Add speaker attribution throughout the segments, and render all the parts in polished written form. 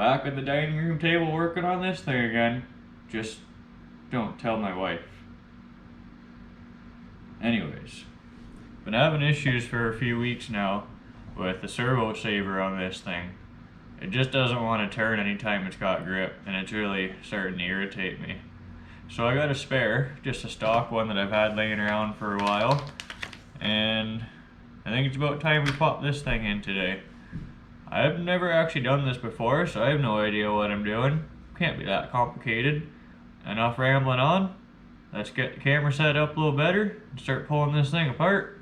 Speaker 1: back at the dining room table working on this thing again. Just don't tell my wife. Anyways, been having issues for a few weeks now with the servo saver on this thing. It just doesn't want to turn anytime it's got grip, and it's really starting to irritate me. So I got a spare, just a stock one that I've had laying around for a while, and I think it's about time we pop this thing in today. I've never actually done this before, so I have no idea what I'm doing. Can't be that complicated. Enough rambling on. Let's get the camera set up a little better and start pulling this thing apart.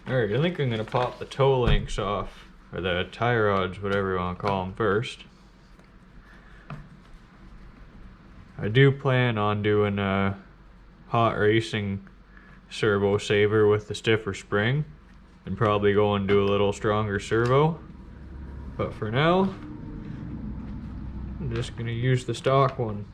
Speaker 1: Alright, I think I'm going to pop the toe links off, or the tie rods, whatever you want to call them, first. I do plan on doing a hot racing servo saver with the stiffer spring, and probably go and do a little stronger servo. But for now, I'm just going to use the stock one.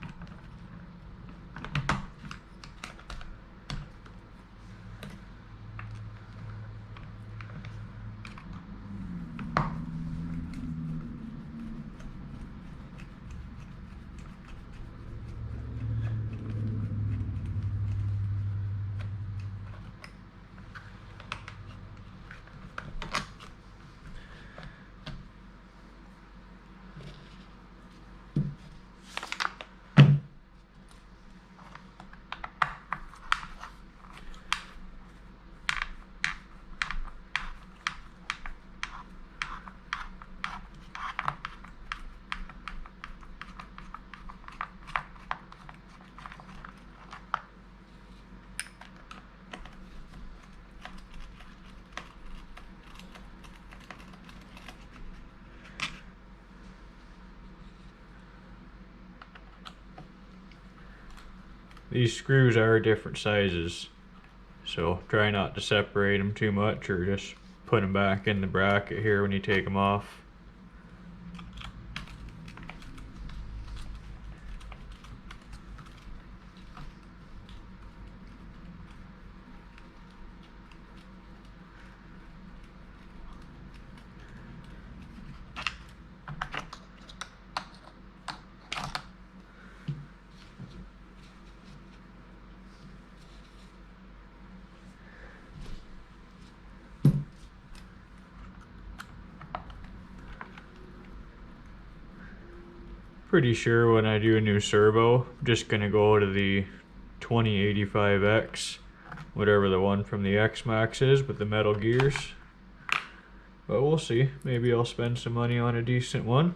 Speaker 1: These screws are different sizes, so try not to separate them too much, or just put them back in the bracket here when you take them off. Pretty sure when I do a new servo, I'm just gonna go to the 2085X, whatever the one from the X Maxx is with the metal gears. But we'll see. Maybe I'll spend some money on a decent one.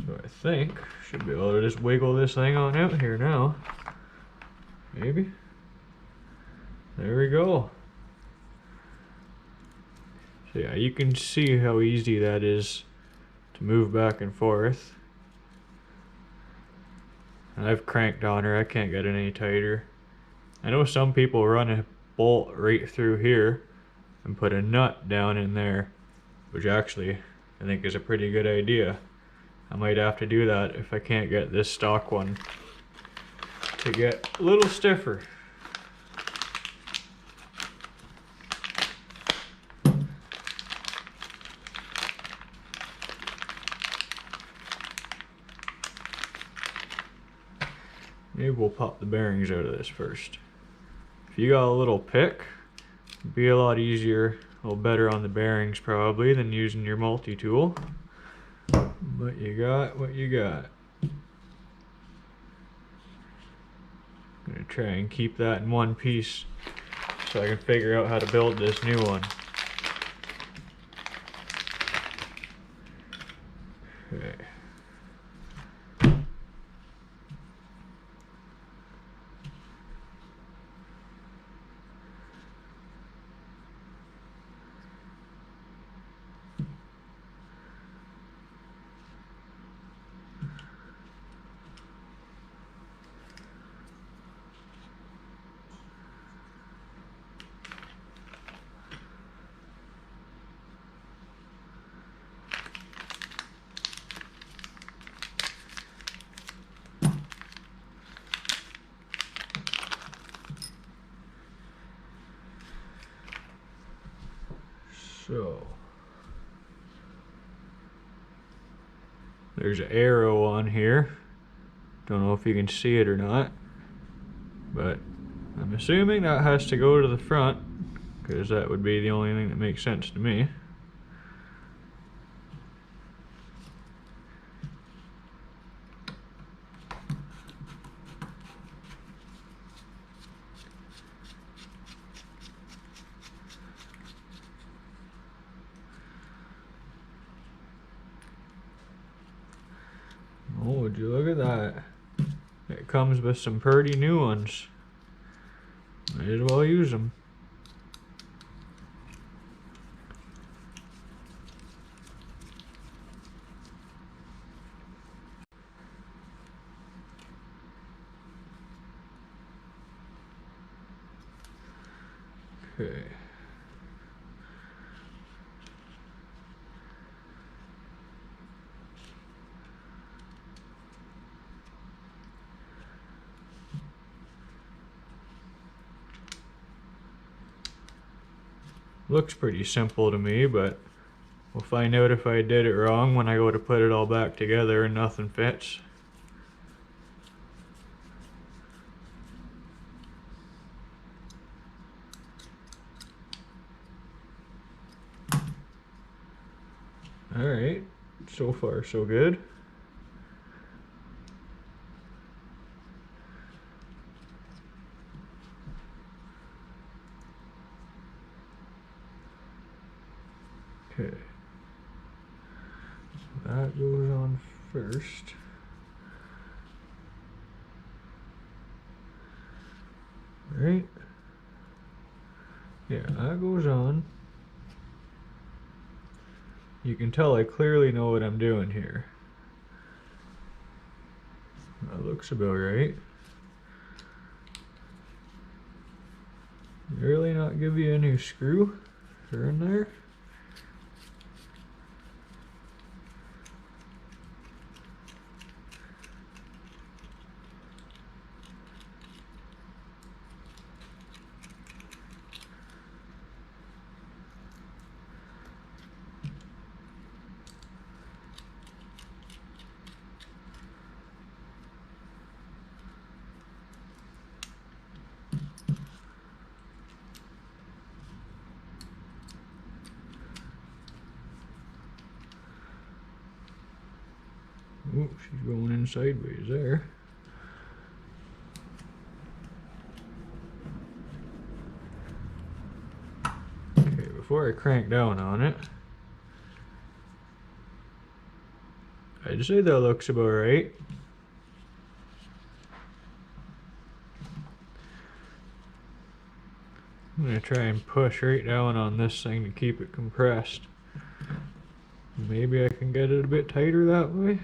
Speaker 1: So I think should be able to just wiggle this thing on out here now. Maybe. There we go. So yeah, you can see how easy that is to move back and forth. And I've cranked on her, I can't get it any tighter. I know some people run a bolt right through here and put a nut down in there, which actually I think is a pretty good idea. I might have to do that if I can't get this stock one to get a little stiffer. Maybe we'll pop the bearings out of this first. If you got a little pick, it'd be a lot easier, a little better on the bearings probably than using your multi-tool. But you got what you got. I'm gonna try and keep that in one piece so I can figure out how to build this new one. Okay. So there's an arrow on here. Don't know if you can see it or not, but I'm assuming that has to go to the front, because that would be the only thing that makes sense to me. Oh, would you look at that? It comes with some pretty new ones. Might as well use them. Okay. Looks pretty simple to me, but we'll find out if I did it wrong when I go to put it all back together and nothing fits. Alright, so far so good. Okay, that goes on first. Right? Yeah, that goes on. You can tell I clearly know what I'm doing here. That looks about right. Really not give you a new screw for in there. Oh, she's going in sideways there. Okay, before I crank down on it, I'd say that looks about right. I'm going to try and push right down on this thing to keep it compressed. Maybe I can get it a bit tighter that way.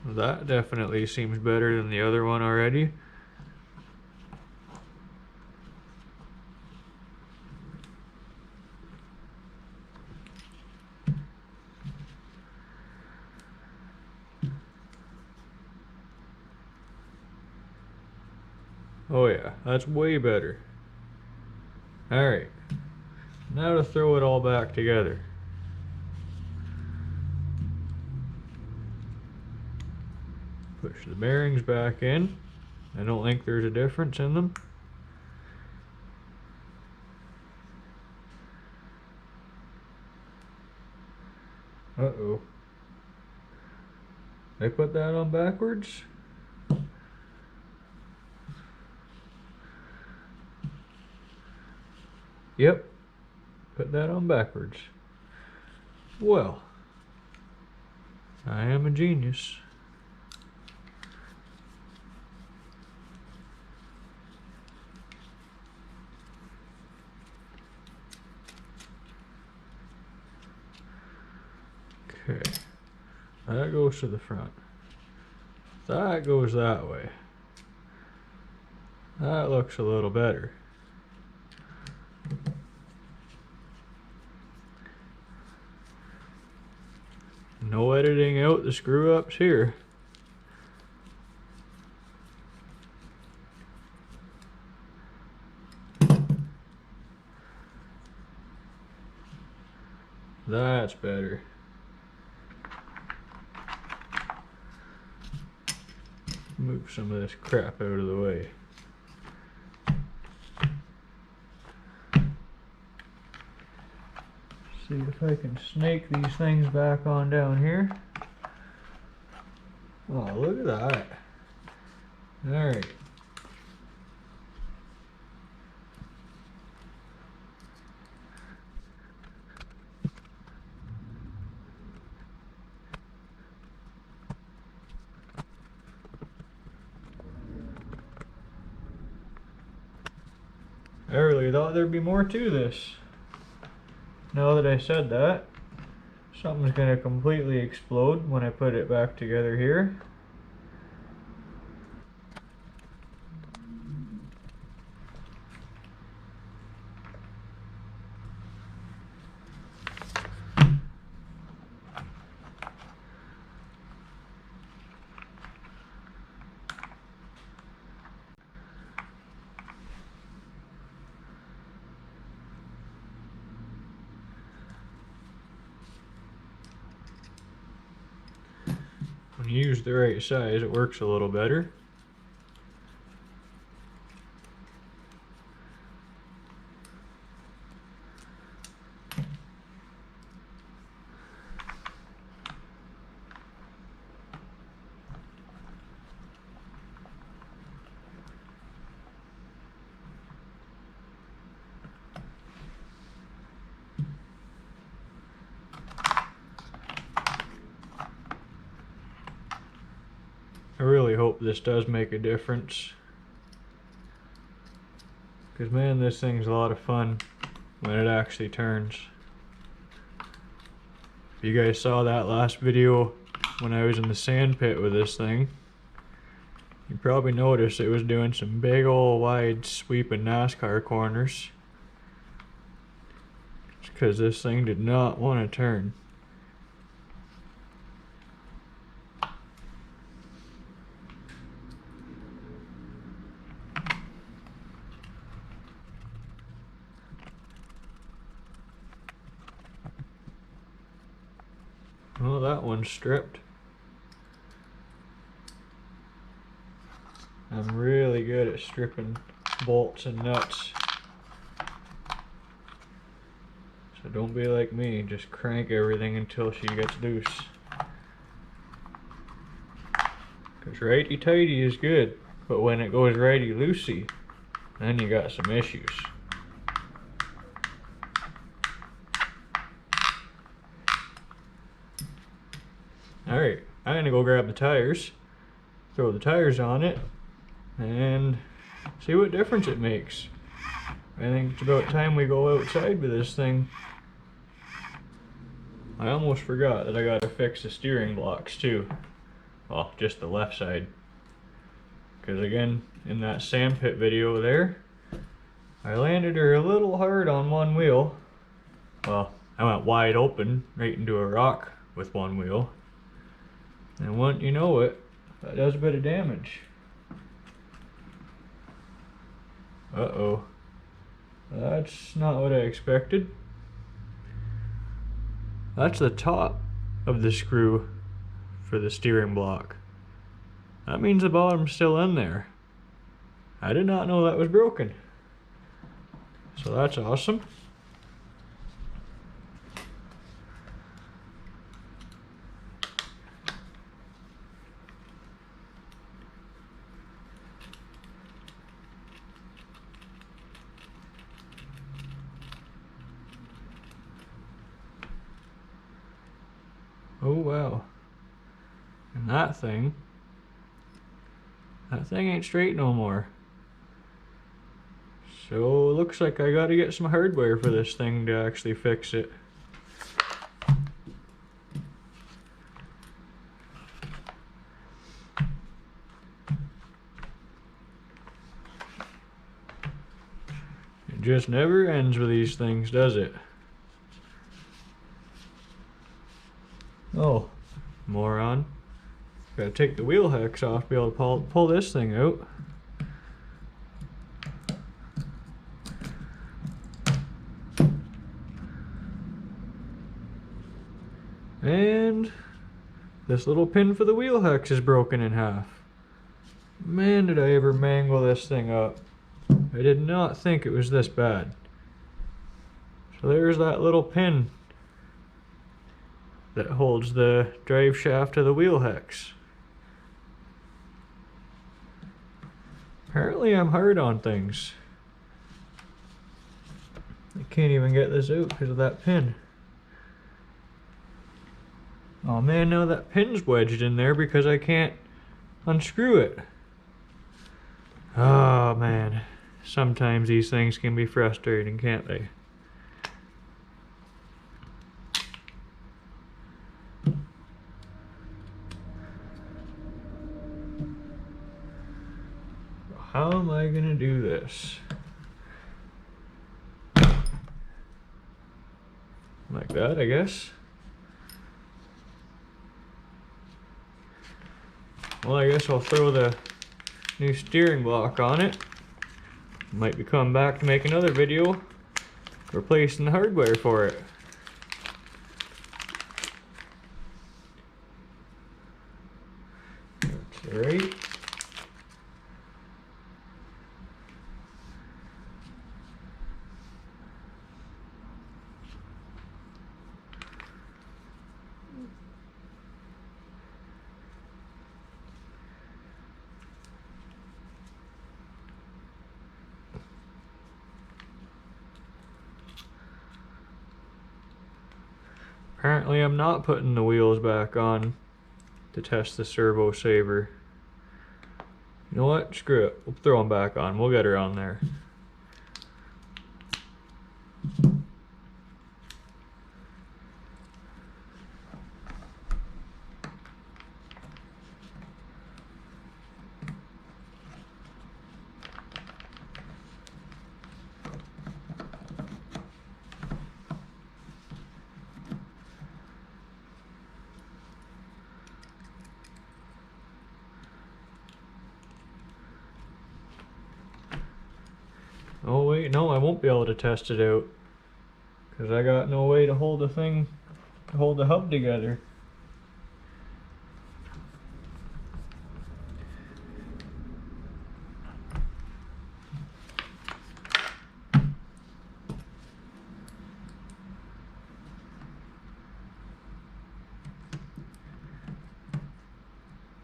Speaker 1: That definitely seems better than the other one already. Oh yeah, that's way better. Alright, now to throw it all back together. Push the bearings back in. I don't think there's a difference in them. Uh-oh. I put that on backwards? Yep, put that on backwards. Well, I am a genius. Okay, that goes to the front. That goes that way. That looks a little better. out the screw ups here. That's better. Move some of this crap out of the way. See if I can snake these things back on down here. Oh, look at that. Alright. I really thought there'd be more to this. Now that I said that, something's gonna completely explode when I put it back together here. When you use the right size, it works a little better. I really hope this does make a difference, because man, this thing's a lot of fun when it actually turns. If you guys saw that last video when I was in the sand pit with this thing, you probably noticed it was doing some big old wide sweeping NASCAR corners. It's because this thing did not want to turn. Well, that one's stripped. I'm really good at stripping bolts and nuts. So don't be like me, just crank everything until she gets loose. Because righty-tighty is good, but when it goes righty-loosey, then you got some issues. Alright, I'm gonna go grab the tires, throw the tires on it, and see what difference it makes. I think it's about time we go outside with this thing. I almost forgot that I gotta fix the steering blocks too. Well, just the left side. Because again, in that sandpit video there, I landed her a little hard on one wheel. Well, I went wide open right into a rock with one wheel. And once you know it, that does a bit of damage. Uh-oh. That's not what I expected. That's the top of the screw for the steering block. That means the bottom's still in there. I did not know that was broken. So that's awesome. Oh wow. And that thing ain't straight no more. So it looks like I gotta get some hardware for this thing to actually fix it. It just never ends with these things, does it? Oh, more on Gotta take the wheel hex off to be able to pull this thing out. And this little pin for the wheel hex is broken in half. Man, did I ever mangle this thing up. I did not think it was this bad. So there's that little pin that holds the drive shaft to the wheel hex. Apparently I'm hard on things. I can't even get this out because of that pin. Oh man, now that pin's wedged in there because I can't unscrew it. Oh man, sometimes these things can be frustrating, can't they? How am I gonna do this? Like that, I guess. Well, I guess I'll throw the new steering block on it. Might be coming back to make another video replacing the hardware for it. That's right. Apparently I'm not putting the wheels back on to test the Servo Saver. You know what? Screw it. We'll throw them back on. We'll get her on there. Oh wait, no, I won't be able to test it out because I got no way to hold the thing, to hold the hub together.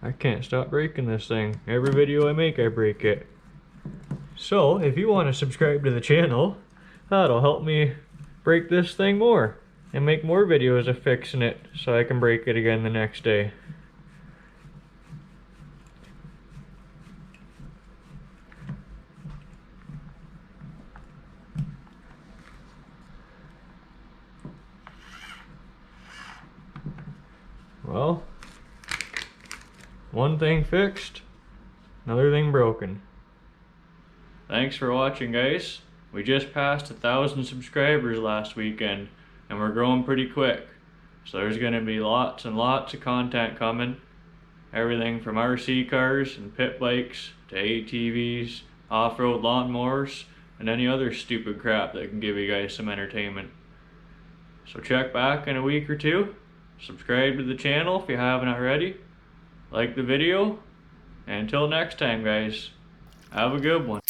Speaker 1: I can't stop breaking this thing. Every video I make, I break it. So, if you want to subscribe to the channel, that'll help me break this thing more and make more videos of fixing it so I can break it again the next day. Well, one thing fixed, another thing broken. Thanks for watching, guys. We just passed 1,000 subscribers last weekend and we're growing pretty quick. So there's going to be lots and lots of content coming. Everything from RC cars and pit bikes to ATVs, off-road lawnmowers, and any other stupid crap that can give you guys some entertainment. So check back in a week or two. Subscribe to the channel if you haven't already. Like the video. And until next time, guys, have a good one.